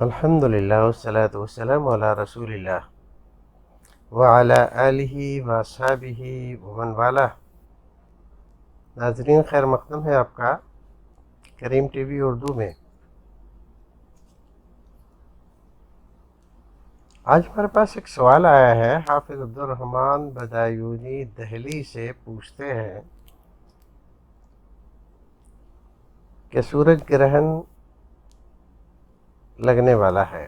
الحمدللہ والصلاة والسلام علی رسول اللہ وعلی آلہ واصحابہ ومن والہ۔ ناظرین، خیر مقدم ہے آپ کا کریم ٹی وی اردو میں۔ آج ہمارے پاس ایک سوال آیا ہے، حافظ عبدالرحمن بدایونی دہلی سے پوچھتے ہیں کہ سورج گرہن لگنے والا ہے،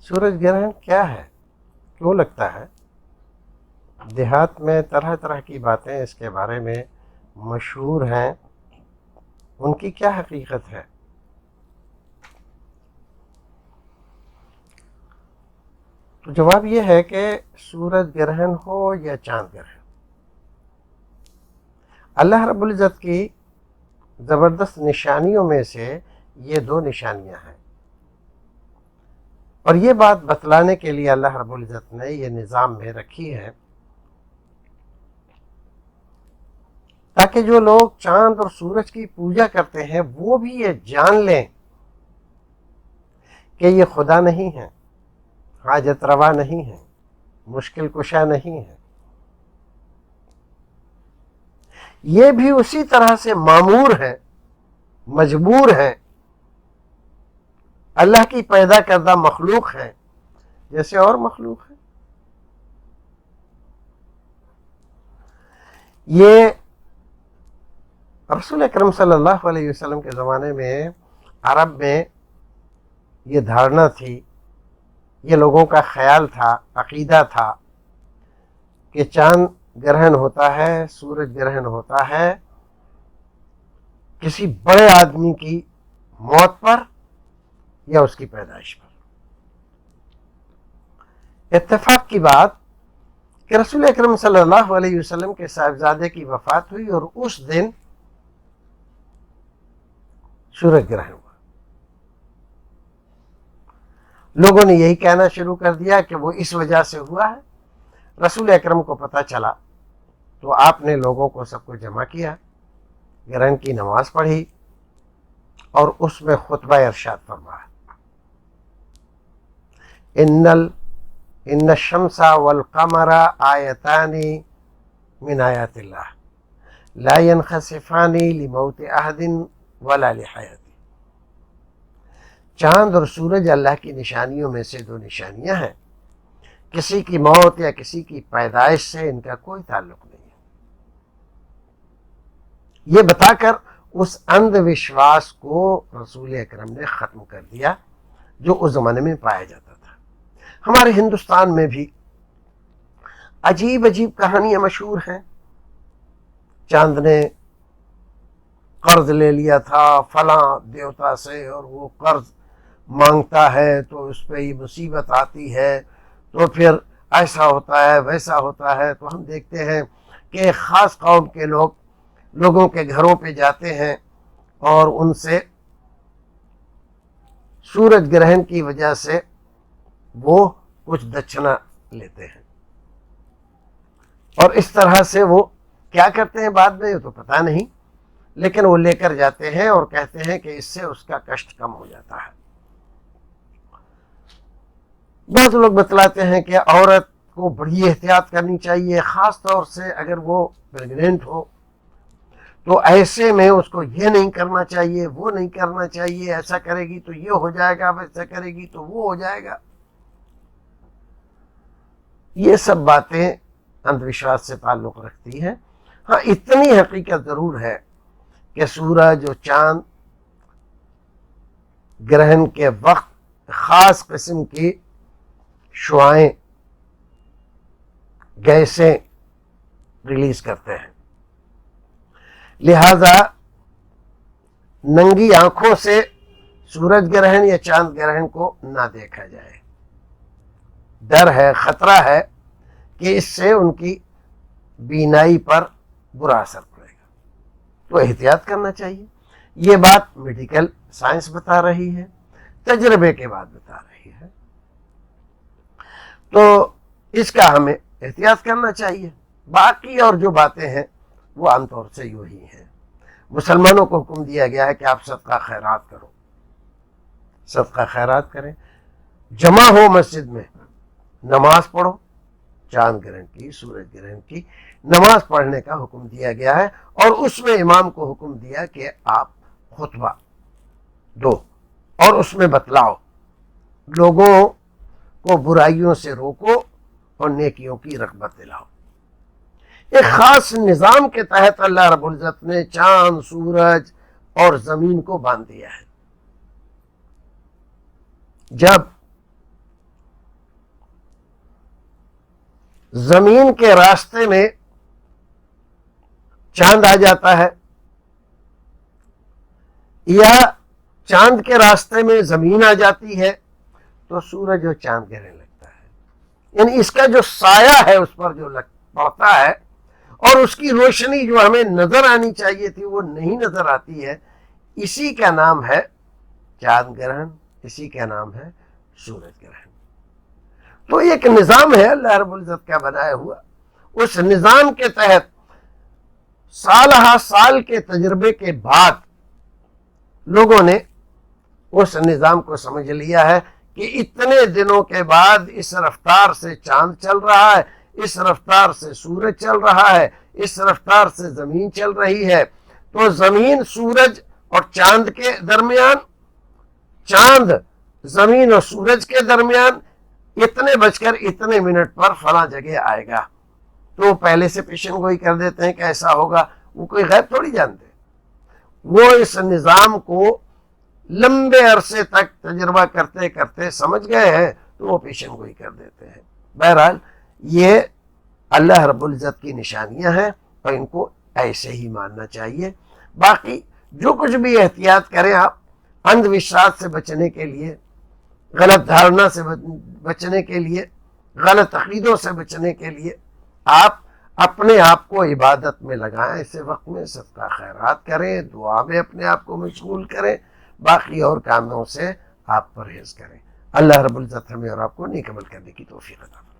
سورج گرہن کیا ہے، کیوں لگتا ہے؟ دیہات میں طرح طرح کی باتیں اس کے بارے میں مشہور ہیں، ان کی کیا حقیقت ہے؟ تو جواب یہ ہے کہ سورج گرہن ہو یا چاند گرہن، اللہ رب العزت کی زبردست نشانیوں میں سے یہ دو نشانیاں ہیں، اور یہ بات بتلانے کے لیے اللہ رب العزت نے یہ نظام میں رکھی ہے تاکہ جو لوگ چاند اور سورج کی پوجا کرتے ہیں وہ بھی یہ جان لیں کہ یہ خدا نہیں ہے، حاجت روا نہیں ہے، مشکل کشا نہیں ہے، یہ بھی اسی طرح سے مامور ہے، مجبور ہے، اللہ کی پیدا کردہ مخلوق ہے جیسے اور مخلوق ہے۔ یہ رسول اکرم صلی اللہ علیہ وسلم کے زمانے میں عرب میں یہ دھارنا تھی، یہ لوگوں کا خیال تھا، عقیدہ تھا کہ چاند گرہن ہوتا ہے، سورج گرہن ہوتا ہے کسی بڑے آدمی کی موت پر یا اس کی پیدائش پر۔ اتفاق کی بات کہ رسول اکرم صلی اللہ علیہ وسلم کے صاحبزادے کی وفات ہوئی اور اس دن سورج گرہن ہوا۔ لوگوں نے یہی کہنا شروع کر دیا کہ وہ اس وجہ سے ہوا ہے۔ رسول اکرم کو پتہ چلا تو آپ نے لوگوں کو سب کو جمع کیا، گرہن کی نماز پڑھی اور اس میں خطبہ ارشاد فرمایا، ان الشمس والقمر آیتان من آیات اللہ لا ينخسفان لموت احد ولا لحیاتی۔ چاند اور سورج اللہ کی نشانیوں میں سے دو نشانیاں ہیں، کسی کی موت یا کسی کی پیدائش سے ان کا کوئی تعلق نہیں ہے۔ یہ بتا کر اس اندھ وشواس کو رسول اکرم نے ختم کر دیا جو اس زمانے میں پایا جاتا تھا۔ ہمارے ہندوستان میں بھی عجیب عجیب کہانیاں مشہور ہیں، چاند نے قرض لے لیا تھا فلاں دیوتا سے اور وہ قرض مانگتا ہے تو اس پہ یہ مصیبت آتی ہے، تو پھر ایسا ہوتا ہے ویسا ہوتا ہے۔ تو ہم دیکھتے ہیں کہ ایک خاص قوم کے لوگوں کے گھروں پہ جاتے ہیں اور ان سے سورج گرہن کی وجہ سے وہ کچھ دچھنا لیتے ہیں، اور اس طرح سے وہ کیا کرتے ہیں بعد میں تو پتہ نہیں، لیکن وہ لے کر جاتے ہیں اور کہتے ہیں کہ اس سے اس کا کشٹ کم ہو جاتا ہے۔ بعض لوگ بتلاتے ہیں کہ عورت کو بڑی احتیاط کرنی چاہیے، خاص طور سے اگر وہ پریگننٹ ہو تو ایسے میں اس کو یہ نہیں کرنا چاہیے، وہ نہیں کرنا چاہیے، ایسا کرے گی تو یہ ہو جائے گا، ویسا کرے گی تو وہ ہو جائے گا۔ یہ سب باتیں اندھ وشواس سے تعلق رکھتی ہیں۔ ہاں، اتنی حقیقت ضرور ہے کہ سورج اور چاند گرہن کے وقت خاص قسم کی شعاعیں، گیسیں ریلیز کرتے ہیں، لہذا ننگی آنکھوں سے سورج گرہن یا چاند گرہن کو نہ دیکھا جائے۔ ڈر ہے، خطرہ ہے کہ اس سے ان کی بینائی پر برا اثر پڑے گا، تو احتیاط کرنا چاہیے۔ یہ بات میڈیکل سائنس بتا رہی ہے، تجربے کے بعد بتا رہی ہے، تو اس کا ہمیں احتیاط کرنا چاہیے۔ باقی اور جو باتیں ہیں وہ عام طور سے یوں ہی ہیں۔ مسلمانوں کو حکم دیا گیا ہے کہ آپ صدقہ خیرات کرو، صدقہ خیرات کریں، جمع ہو مسجد میں، نماز پڑھو، چاند گرہن کی، سورج گرہن کی نماز پڑھنے کا حکم دیا گیا ہے، اور اس میں امام کو حکم دیا کہ آپ خطبہ دو اور اس میں بتلاؤ، لوگوں کو برائیوں سے روکو اور نیکیوں کی رغبت دلاؤ۔ ایک خاص نظام کے تحت اللہ رب العزت نے چاند، سورج اور زمین کو باندھ دیا ہے۔ جب زمین کے راستے میں چاند آ جاتا ہے یا چاند کے راستے میں زمین آ جاتی ہے تو سورج اور چاند گرنے لگتا ہے، یعنی اس کا جو سایہ ہے اس پر جو پڑتا ہے اور اس کی روشنی جو ہمیں نظر آنی چاہیے تھی وہ نہیں نظر آتی ہے، اسی کا نام ہے چاند گرہن، اسی کا نام ہے سورج گرہن۔ تو ایک نظام ہے اللہ رب العزت کا بنایا ہوا، اس نظام کے تحت سالہ سال کے تجربے کے بعد لوگوں نے اس نظام کو سمجھ لیا ہے کہ اتنے دنوں کے بعد اس رفتار سے چاند چل رہا ہے، اس رفتار سے سورج چل رہا ہے، اس رفتار سے زمین چل رہی ہے، تو زمین سورج اور چاند کے درمیان، چاند زمین اور سورج کے درمیان اتنے بج کر اتنے منٹ پر فلاں جگہ آئے گا، تو پہلے سے پیشن گوئی کر دیتے ہیں کہ ایسا ہوگا۔ وہ کوئی غیب تھوڑی جانتے، وہ اس نظام کو لمبے عرصے تک تجربہ کرتے کرتے سمجھ گئے ہیں تو وہ پیشن گوئی کر دیتے ہیں۔ بہرحال یہ اللہ رب العزت کی نشانیاں ہیں اور ان کو ایسے ہی ماننا چاہیے۔ باقی جو کچھ بھی احتیاط کریں آپ، اندھ وشواس سے بچنے کے لیے، غلط دھارنا سے بچنے کے لیے، غلط عقیدوں سے بچنے کے لیے آپ اپنے آپ کو عبادت میں لگائیں، ایسے وقت میں صدقہ خیرات کریں، دعا میں اپنے آپ کو مشغول کریں، باقی اور کاموں سے آپ پرہیز کریں۔ اللہ رب العزت ہمیں اور آپ کو نیک عمل کرنے کی توفیق عطا فرمائے۔